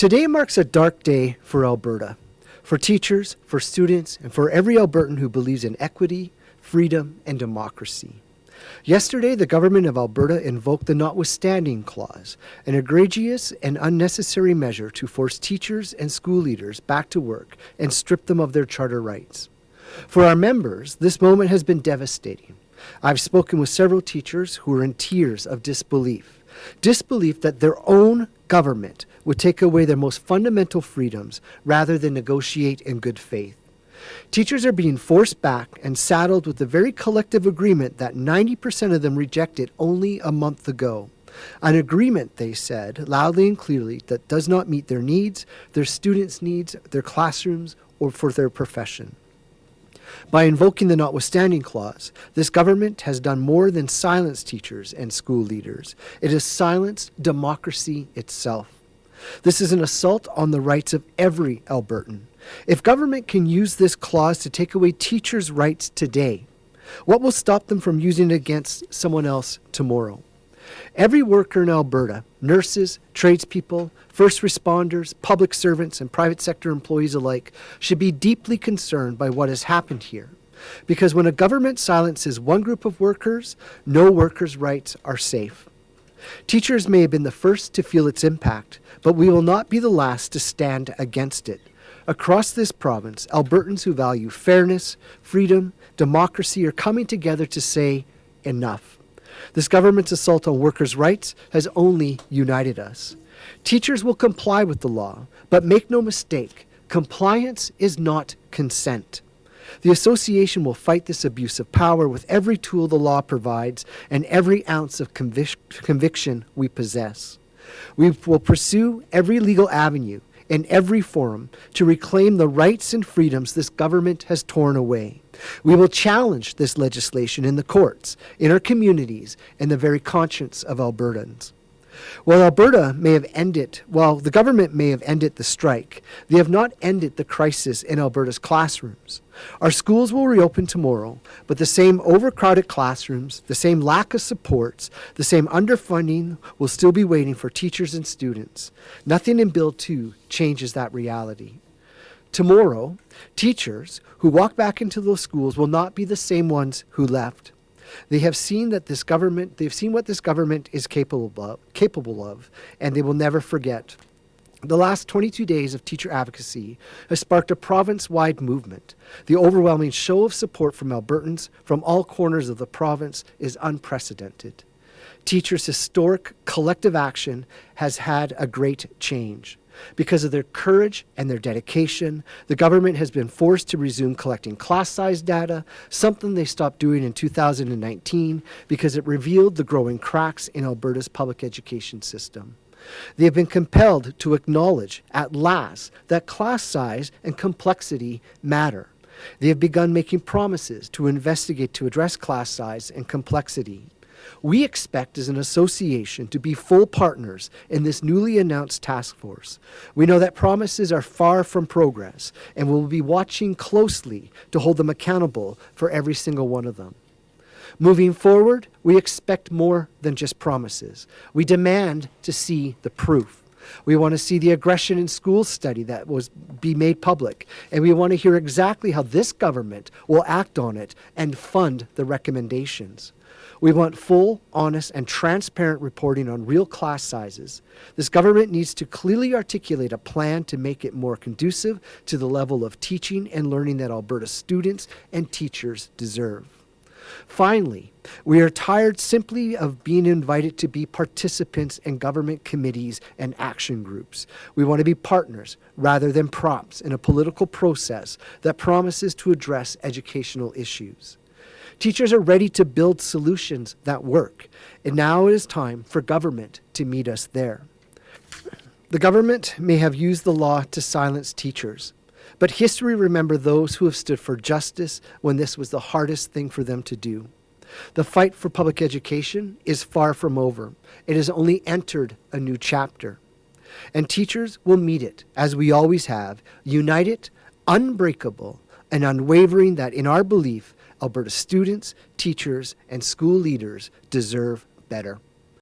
Today marks a dark day for Alberta, for teachers, for students, and for every Albertan who believes in equity, freedom, and democracy. Yesterday, the government of Alberta invoked the Notwithstanding Clause, an egregious and unnecessary measure to force teachers and school leaders back to work and strip them of their charter rights. For our members, this moment has been devastating. I've spoken with several teachers who are in tears of disbelief that their own government would take away their most fundamental freedoms rather than negotiate in good faith. Teachers are being forced back and saddled with the very collective agreement that 90% of them rejected only a month ago. An agreement, they said, loudly and clearly, that does not meet their needs, their students' needs, their classrooms, or for their profession. By invoking the Notwithstanding Clause, this government has done more than silence teachers and school leaders. It has silenced democracy itself. This is an assault on the rights of every Albertan. If government can use this clause to take away teachers' rights today, what will stop them from using it against someone else tomorrow? Every worker in Alberta, nurses, tradespeople, first responders, public servants, and private sector employees alike, should be deeply concerned by what has happened here. Because when a government silences one group of workers, no workers' rights are safe. Teachers may have been the first to feel its impact, but we will not be the last to stand against it. Across this province, Albertans who value fairness, freedom, democracy are coming together to say, enough. This government's assault on workers' rights has only united us. Teachers will comply with the law, but make no mistake, compliance is not consent. The association will fight this abuse of power with every tool the law provides and every ounce of conviction we possess. We will pursue every legal avenue in every forum to reclaim the rights and freedoms this government has torn away. We will challenge this legislation in the courts, in our communities, and the very conscience of Albertans. While the government may have ended the strike, they have not ended the crisis in Alberta's classrooms. Our schools will reopen tomorrow, but the same overcrowded classrooms, the same lack of supports, the same underfunding will still be waiting for teachers and students. Nothing in Bill 2 changes that reality. Tomorrow, teachers who walk back into those schools will not be the same ones who left. They have seen what this government is capable of, and they will never forget. The last 22 days of teacher advocacy has sparked a province-wide movement. The overwhelming show of support from Albertans from all corners of the province is unprecedented. Teachers' historic collective action has had a great change. Because of their courage and their dedication, the government has been forced to resume collecting class size data, something they stopped doing in 2019 because it revealed the growing cracks in Alberta's public education system. They have been compelled to acknowledge, at last, that class size and complexity matter. They have begun making promises to investigate to address class size and complexity. We expect as an association to be full partners in this newly announced task force. We know that promises are far from progress, and we'll be watching closely to hold them accountable for every single one of them. Moving forward, we expect more than just promises. We demand to see the proof. We want to see the aggression in schools study that be made public, and we want to hear exactly how this government will act on it and fund the recommendations. We want full, honest, and transparent reporting on real class sizes. This government needs to clearly articulate a plan to make it more conducive to the level of teaching and learning that Alberta students and teachers deserve. Finally, we are tired simply of being invited to be participants in government committees and action groups. We want to be partners rather than props in a political process that promises to address educational issues. Teachers are ready to build solutions that work, and now it is time for government to meet us there. The government may have used the law to silence teachers, but history remembers those who have stood for justice when this was the hardest thing for them to do. The fight for public education is far from over. It has only entered a new chapter. And teachers will meet it, as we always have, united, unbreakable, and unwavering that in our belief, Alberta students, teachers, and school leaders deserve better.